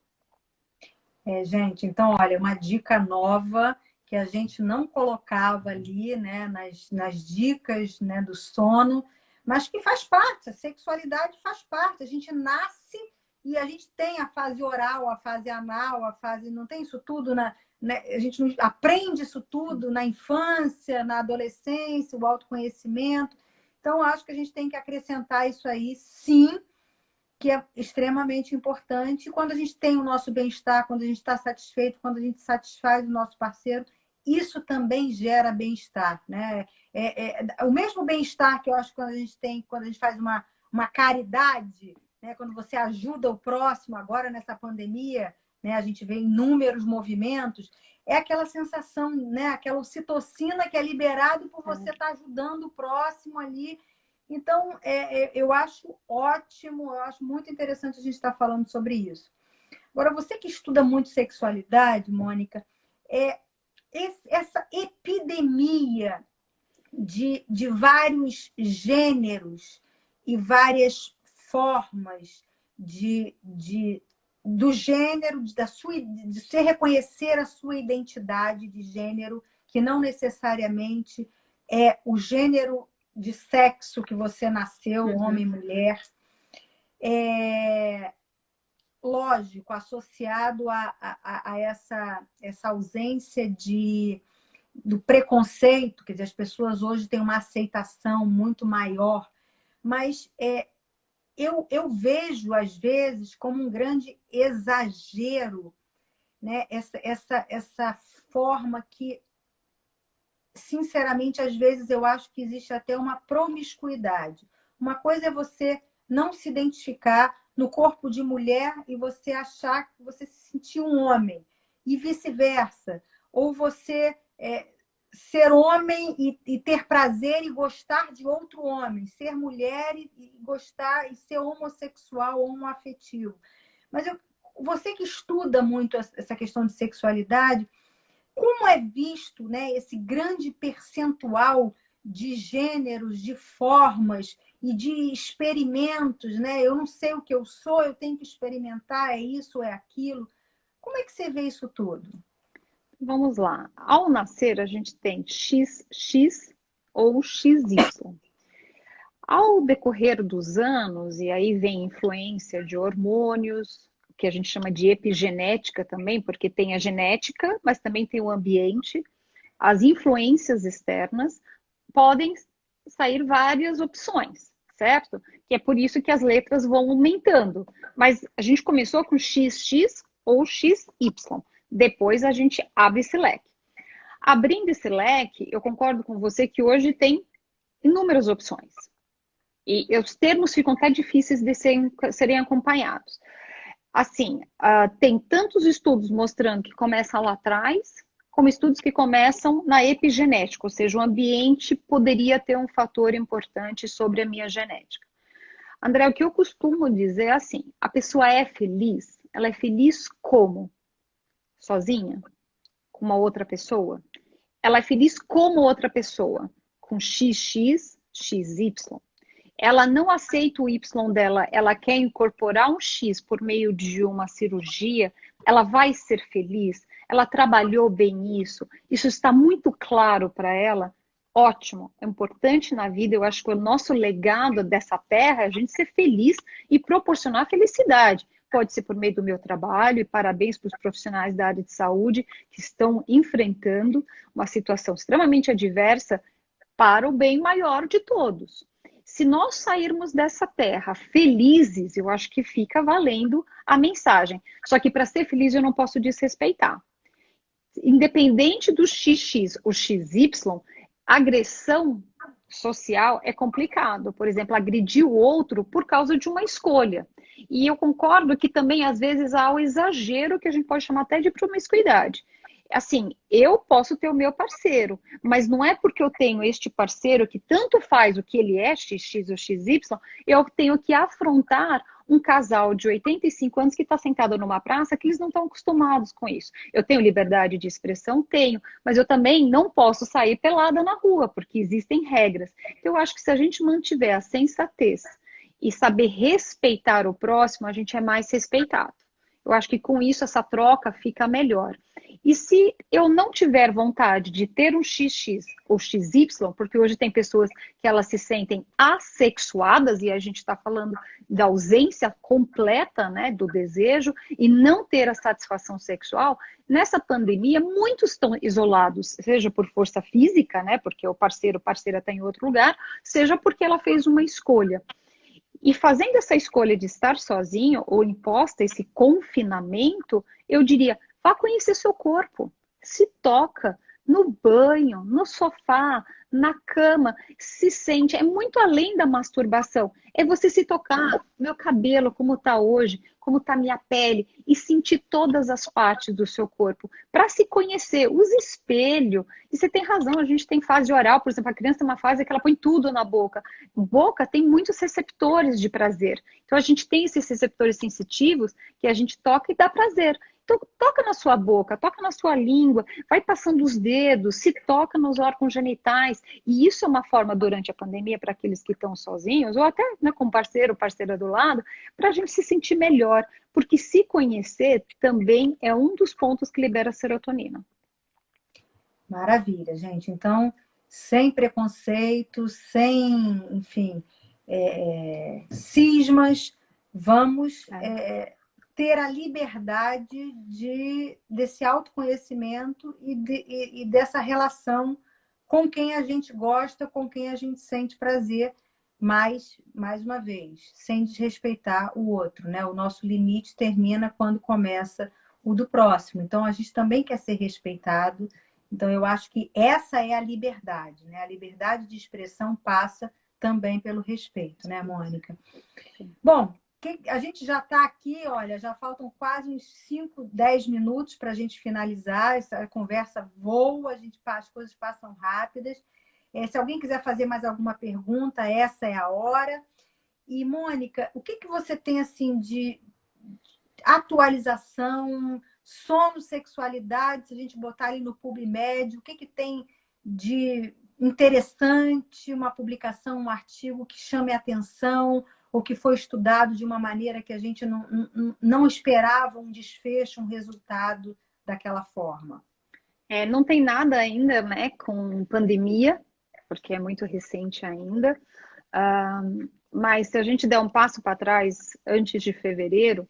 Gente, então, olha, uma dica nova que a gente não colocava ali, né, nas dicas, né, do sono, mas que faz parte, a sexualidade faz parte. A gente nasce e a gente tem a fase oral, a fase anal, a fase... Não tem isso tudo, né? A gente não aprende isso tudo na infância, na adolescência, o autoconhecimento. Então, acho que a gente tem que acrescentar isso aí, sim, que é extremamente importante. Quando a gente tem o nosso bem-estar, quando a gente está satisfeito, quando a gente satisfaz o nosso parceiro, isso também gera bem-estar, né? O mesmo bem-estar que eu acho que quando a gente tem, quando a gente faz uma caridade, né? Quando você ajuda o próximo agora nessa pandemia, né? A gente vê inúmeros movimentos, é aquela sensação, né? Aquela ocitocina que é liberado por você estar ajudando o próximo ali. Então, eu acho ótimo, eu acho muito interessante a gente estar falando sobre isso. Agora, você que estuda muito sexualidade, Mônica, essa epidemia de vários gêneros e várias formas do gênero, de você reconhecer a sua identidade de gênero, que não necessariamente é o gênero de sexo que você nasceu, homem, mulher. Lógico, associado a essa ausência do preconceito, quer dizer, as pessoas hoje têm uma aceitação muito maior, mas eu vejo, às vezes, como um grande exagero, né? Essa forma que, sinceramente, às vezes eu acho que existe até uma promiscuidade. Uma coisa é você não se identificar no corpo de mulher e você achar que você se sentir um homem, e vice-versa. Ou você ser homem e ter prazer e gostar de outro homem, ser mulher e gostar e ser homossexual ou homoafetivo. Mas você que estuda muito essa questão de sexualidade, como é visto, né, esse grande percentual de gêneros, de formas e de experimentos, né? Eu não sei o que eu sou, eu tenho que experimentar, é isso, é aquilo. Como é que você vê isso tudo? Vamos lá. Ao nascer, a gente tem XX ou XY. Ao decorrer dos anos, e aí vem influência de hormônios, que a gente chama de epigenética também, porque tem a genética, mas também tem o ambiente, as influências externas, podem sair várias opções, certo? Que é por isso que as letras vão aumentando. Mas a gente começou com XX ou XY. Depois a gente abre esse leque. Abrindo esse leque, eu concordo com você que hoje tem inúmeras opções. E os termos ficam até difíceis de serem acompanhados. Assim, tem tantos estudos mostrando que começam lá atrás, como estudos que começam na epigenética, ou seja, o ambiente poderia ter um fator importante sobre a minha genética. André, o que eu costumo dizer é assim, a pessoa é feliz, ela é feliz como? Sozinha? Com uma outra pessoa? Ela é feliz como outra pessoa? Com XX, XY? Ela não aceita o Y dela, ela quer incorporar um X por meio de uma cirurgia, ela vai ser feliz, ela trabalhou bem isso está muito claro para ela, ótimo, é importante na vida, eu acho que o nosso legado dessa terra é a gente ser feliz e proporcionar felicidade. Pode ser por meio do meu trabalho, e parabéns para os profissionais da área de saúde que estão enfrentando uma situação extremamente adversa para o bem maior de todos. Se nós sairmos dessa terra felizes, eu acho que fica valendo a mensagem. Só que para ser feliz eu não posso desrespeitar. Independente do XX ou XY, agressão social é complicado. Por exemplo, agredir o outro por causa de uma escolha. E eu concordo que também, às vezes, há o exagero que a gente pode chamar até de promiscuidade. Assim, eu posso ter o meu parceiro, mas não é porque eu tenho este parceiro que tanto faz o que ele é, XX ou XY, eu tenho que afrontar um casal de 85 anos que está sentado numa praça que eles não estão acostumados com isso. Eu tenho liberdade de expressão? Tenho, mas eu também não posso sair pelada na rua, porque existem regras. Então, eu acho que se a gente mantiver a sensatez e saber respeitar o próximo, a gente é mais respeitado. Eu acho que com isso essa troca fica melhor. E se eu não tiver vontade de ter um XX ou XY, porque hoje tem pessoas que elas se sentem assexuadas, e a gente está falando da ausência completa, né, do desejo, e não ter a satisfação sexual, nessa pandemia muitos estão isolados, seja por força física, né, porque o parceiro, parceira está em outro lugar, seja porque ela fez uma escolha. E fazendo essa escolha de estar sozinho ou imposta esse confinamento, eu diria, vá conhecer seu corpo, se toca, no banho, no sofá, na cama, se sente, é muito além da masturbação. É você se tocar, meu cabelo, como está hoje, como está minha pele, e sentir todas as partes do seu corpo. Para se conhecer, use espelho. E você tem razão, a gente tem fase oral, por exemplo, a criança tem uma fase que ela põe tudo na boca. Boca tem muitos receptores de prazer. Então a gente tem esses receptores sensitivos que a gente toca e dá prazer. Então, toca na sua boca, toca na sua língua, vai passando os dedos, se toca nos órgãos genitais. E isso é uma forma, durante a pandemia, para aqueles que estão sozinhos, ou até né, com parceiro ou parceira do lado, para a gente se sentir melhor. Porque se conhecer também é um dos pontos que libera a serotonina. Maravilha, gente. Então, sem preconceito, sem, enfim, cismas, vamos ter a liberdade desse autoconhecimento e dessa relação com quem a gente gosta, com quem a gente sente prazer, mas, mais uma vez, sem desrespeitar o outro, né? O nosso limite termina quando começa o do próximo. Então, a gente também quer ser respeitado. Então, eu acho que essa é a liberdade, né? A liberdade de expressão passa também pelo respeito, né, Mônica? Bom, a gente já está aqui, olha, já faltam quase uns 5, 10 minutos para a gente finalizar. Essa conversa voa, as coisas passam rápidas. Se alguém quiser fazer mais alguma pergunta, essa é a hora. E, Mônica, o que você tem assim de atualização, sono, sexualidade, se a gente botar ali no PubMed, o que tem de interessante, uma publicação, um artigo que chame a atenção, ou que foi estudado de uma maneira que a gente não esperava um desfecho, um resultado daquela forma? Não tem nada ainda, né, com pandemia, porque é muito recente ainda. Mas se a gente der um passo para trás, antes de fevereiro,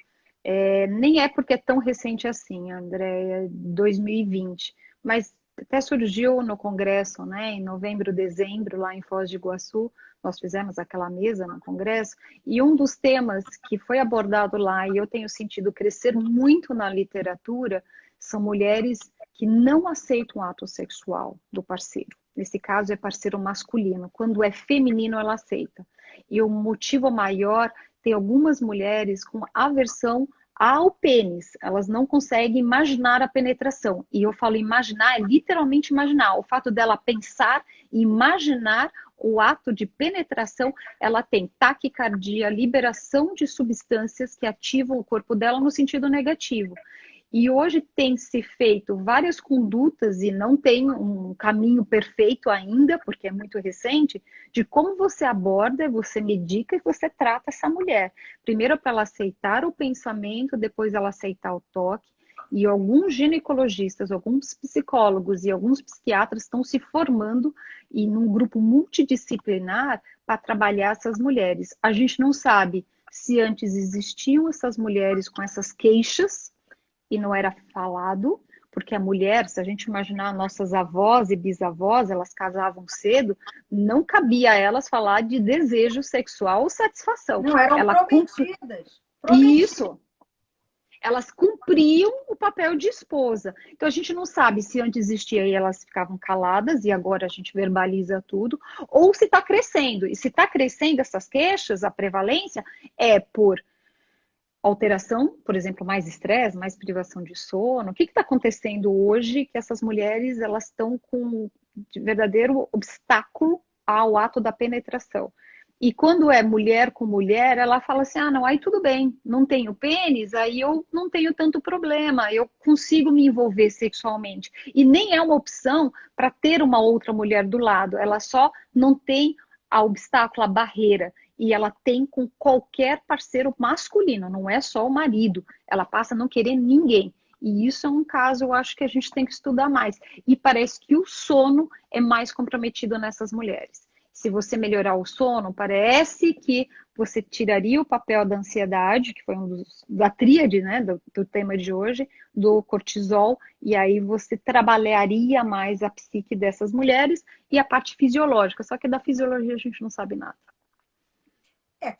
nem é porque é tão recente assim, André, 2020, mas até surgiu no Congresso, né, em novembro, dezembro, lá em Foz do Iguaçu, nós fizemos aquela mesa no Congresso, e um dos temas que foi abordado lá, e eu tenho sentido crescer muito na literatura, são mulheres que não aceitam o ato sexual do parceiro. Nesse caso, é parceiro masculino. Quando é feminino, ela aceita. E o motivo maior, tem algumas mulheres com aversão ao pênis. Elas não conseguem imaginar a penetração. E eu falo imaginar, é literalmente imaginar. O fato dela pensar e imaginar o ato de penetração, ela tem taquicardia, liberação de substâncias que ativam o corpo dela no sentido negativo. E hoje tem se feito várias condutas, e não tem um caminho perfeito ainda, porque é muito recente, de como você aborda, você medica e você trata essa mulher. Primeiro para ela aceitar o pensamento, depois ela aceitar o toque. E alguns ginecologistas, alguns psicólogos e alguns psiquiatras estão se formando e num grupo multidisciplinar para trabalhar essas mulheres. A gente não sabe se antes existiam essas mulheres com essas queixas, e não era falado, porque a mulher, se a gente imaginar nossas avós e bisavós, elas casavam cedo, não cabia a elas falar de desejo sexual ou satisfação. Não, eram prometidas. Isso. Elas cumpriam o papel de esposa. Então a gente não sabe se antes existia e elas ficavam caladas e agora a gente verbaliza tudo, ou se está crescendo. E se está crescendo essas queixas, a prevalência é por alteração, por exemplo, mais estresse, mais privação de sono. O que está acontecendo hoje que essas mulheres elas estão com de verdadeiro obstáculo ao ato da penetração? E quando é mulher com mulher, ela fala assim, não, aí tudo bem, não tenho pênis, aí eu não tenho tanto problema, eu consigo me envolver sexualmente. E nem é uma opção para ter uma outra mulher do lado, ela só não tem a obstáculo, a barreira. E ela tem com qualquer parceiro masculino, não é só o marido. Ela passa a não querer ninguém. E isso é um caso, eu acho que a gente tem que estudar mais. E parece que o sono é mais comprometido nessas mulheres. Se você melhorar o sono, parece que você tiraria o papel da ansiedade, que foi da tríade, né, do tema de hoje, do cortisol, e aí você trabalharia mais a psique dessas mulheres e a parte fisiológica. Só que da fisiologia a gente não sabe nada.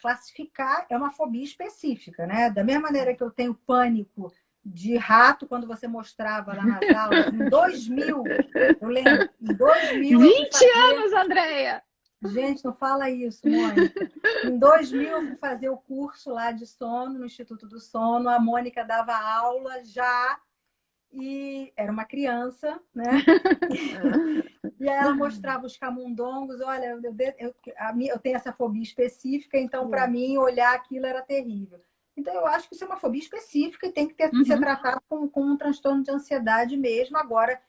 Classificar é uma fobia específica, né? Da mesma maneira que eu tenho pânico de rato quando você mostrava lá nas aulas. Em 2000, eu lembro, em 2000 eu fui 20 fazer... anos, Andréia! Gente, não fala isso, Mônica. Em 2000 eu fui fazer o curso lá de sono, no Instituto do Sono. A Mônica dava aula já e era uma criança, né? E aí ela mostrava os camundongos. Olha, eu tenho essa fobia específica, então para mim olhar aquilo era terrível. Então eu acho que isso é uma fobia específica e tem que ser tratado com um transtorno de ansiedade mesmo. Agora,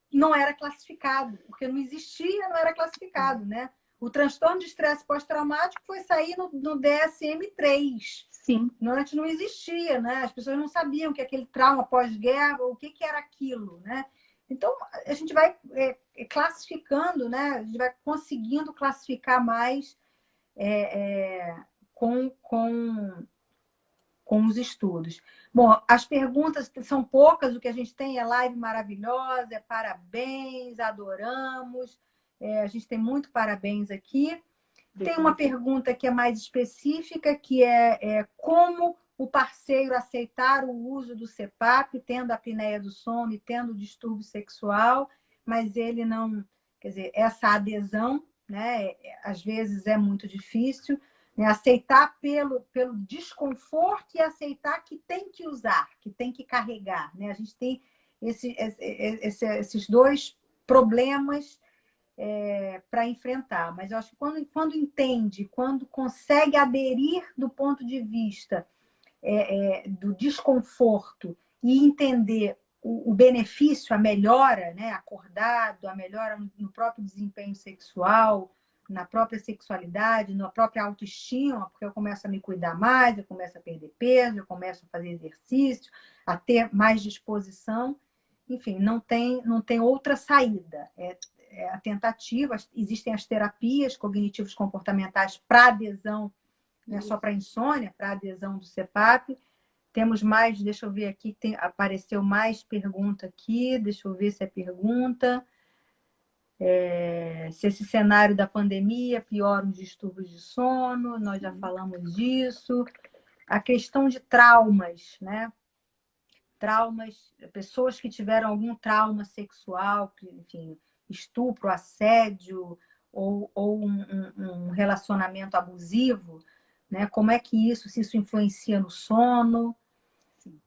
não era classificado, porque não existia, não era classificado, né? O transtorno de estresse pós-traumático foi sair no DSM-3. Sim. Antes não existia, né? As pessoas não sabiam que aquele trauma pós-guerra, o que era aquilo, né? Então, a gente vai classificando, né? A gente vai conseguindo classificar mais com os estudos. Bom, as perguntas são poucas, o que a gente tem é live maravilhosa, é parabéns, adoramos, a gente tem muito parabéns aqui. Tem uma pergunta que é mais específica, que é como o parceiro aceitar o uso do CPAP, tendo a apneia do sono e tendo o distúrbio sexual, mas ele não... Quer dizer, essa adesão, né, às vezes é muito difícil, né, aceitar pelo desconforto e aceitar que tem que usar, que tem que carregar. Né? A gente tem esses dois problemas para enfrentar. Mas eu acho que quando entende, quando consegue aderir do ponto de vista do desconforto e entender o benefício, a melhora, né, acordado, a melhora no próprio desempenho sexual, na própria sexualidade, na própria autoestima, porque eu começo a me cuidar mais, eu começo a perder peso, eu começo a fazer exercício, a ter mais disposição. Enfim, não tem outra saída. A tentativa, existem as terapias cognitivos comportamentais para adesão, não é só para insônia, para adesão do CPAP. Temos mais, deixa eu ver aqui, apareceu mais pergunta aqui, deixa eu ver se é pergunta. Se esse cenário da pandemia piora os distúrbios de sono, nós já falamos disso. A questão de traumas, né? Traumas, pessoas que tiveram algum trauma sexual, enfim, estupro, assédio ou um relacionamento abusivo, né? Como é que se isso influencia no sono? Sim.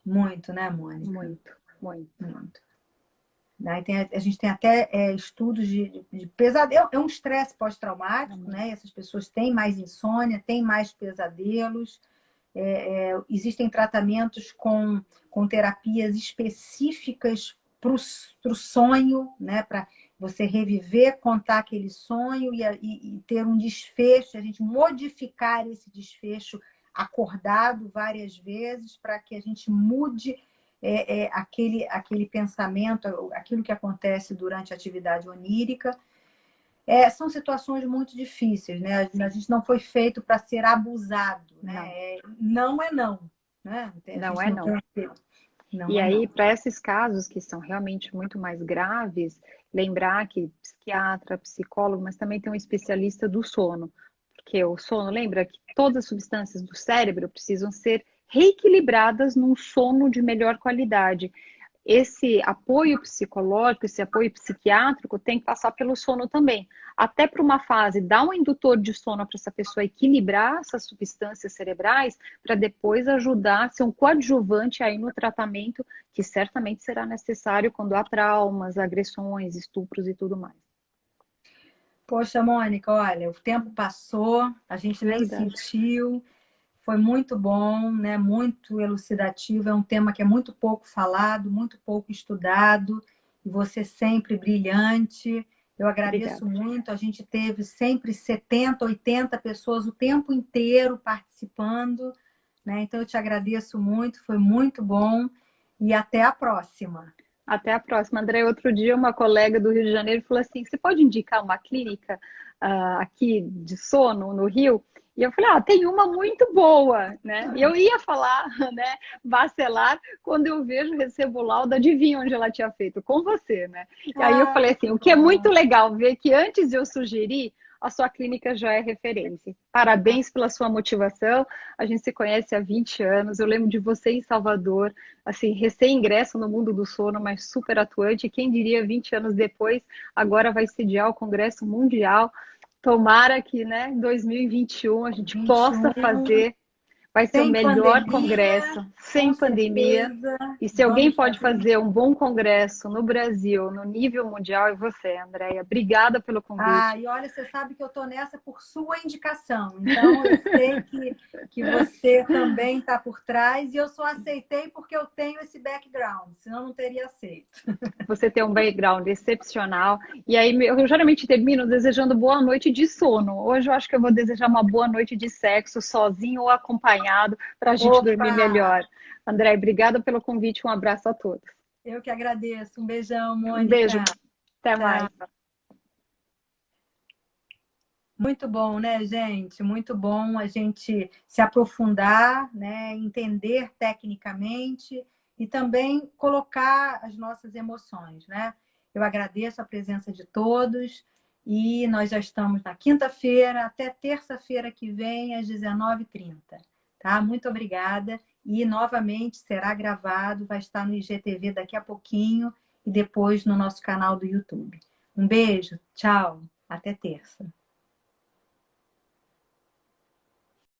Muito, né, Mônica? Muito. A gente tem até estudos de pesadelo. É um estresse pós-traumático, né? Essas pessoas têm mais insônia, têm mais pesadelos. Existem tratamentos com terapias específicas para o sonho, né? Para você reviver, contar aquele sonho e ter um desfecho, a gente modificar esse desfecho acordado várias vezes para que a gente mude aquele pensamento, aquilo que acontece durante a atividade onírica. São situações muito difíceis, né? A gente não foi feito para ser abusado, né? Não é não. Né? Não é não. E aí, para esses casos que são realmente muito mais graves, lembrar que psiquiatra, psicólogo, mas também tem um especialista do sono. Porque o sono, lembra que todas as substâncias do cérebro precisam ser reequilibradas num sono de melhor qualidade. Esse apoio psicológico, esse apoio psiquiátrico tem que passar pelo sono também. Até para uma fase, dar um indutor de sono para essa pessoa equilibrar essas substâncias cerebrais, para depois ajudar a ser um coadjuvante aí no tratamento, que certamente será necessário quando há traumas, agressões, estupros e tudo mais. Poxa, Mônica, olha, o tempo passou, a gente nem sentiu. Foi muito bom, né? Muito elucidativo. É um tema que é muito pouco falado, muito pouco estudado. E você sempre brilhante. Eu agradeço muito. A gente teve sempre 70, 80 pessoas o tempo inteiro participando, né? Então, eu te agradeço muito. Foi muito bom. E até a próxima. Até a próxima, André. Outro dia, uma colega do Rio de Janeiro falou assim: você pode indicar uma clínica aqui de sono no Rio? E eu falei, tem uma muito boa, né? E eu ia falar, né, Bacelar, quando eu recebo o laudo, adivinha onde ela tinha feito? Com você, né? E aí eu falei assim, o que é muito legal ver que antes de eu sugerir, a sua clínica já é referência. Parabéns pela sua motivação. A gente se conhece há 20 anos. Eu lembro de você em Salvador, assim, recém-ingresso no mundo do sono, mas super atuante. Quem diria 20 anos depois, agora vai sediar o Congresso Mundial. Tomara que, né, em 2021 a gente possa 21, fazer. Vai ser o sem melhor pandemia, congresso, com sem pandemia. certeza. E se alguém Vamos pode fazer. fazer um bom congresso no Brasil, no nível mundial, é você, Andréia. Obrigada pelo Ah, convite. e olha, você sabe que eu estou nessa por sua indicação. Então, eu sei que você também está por trás e eu só aceitei porque eu tenho esse background, senão não teria aceito. Você tem um background excepcional. E aí, eu geralmente termino desejando boa noite de sono. Hoje eu acho que eu vou desejar uma boa noite de sexo, sozinho ou acompanhado, para a gente dormir Opa! melhor. André, obrigada pelo convite. Um abraço a todos. Eu que agradeço. Um beijão, Um beijo. Mônica. Até mais. Tchau. Muito bom, né, gente? Muito bom a gente se aprofundar, né, entender tecnicamente e também colocar as nossas emoções, né? Eu agradeço a presença de todos e nós já estamos na quinta-feira, até terça-feira que vem, às 19h30, tá? Muito obrigada e novamente será gravado, vai estar no IGTV daqui a pouquinho e depois no nosso canal do YouTube. Um beijo, tchau, até terça.